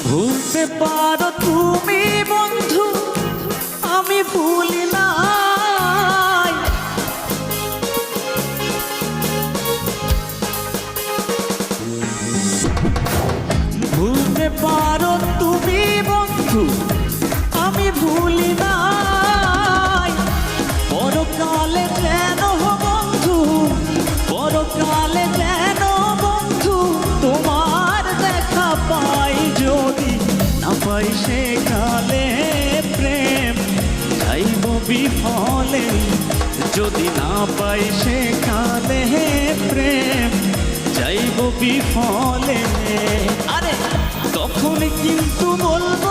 ভুলতে পারো তুমি বন্ধু, আমি ভুলি নাই। ভুলতে পারো তুমি বন্ধু, আমি ভুলি নাই। পরকালে যেন বন্ধু, পরকালে যেন বন্ধু তোমার দেখা পাই। যদি না পাই সেকালে প্রেম যাইব বিফলে। যদি না পাই সেকালে প্রেম যাইব বিফলে। আরে তখন কিন্তু বলবো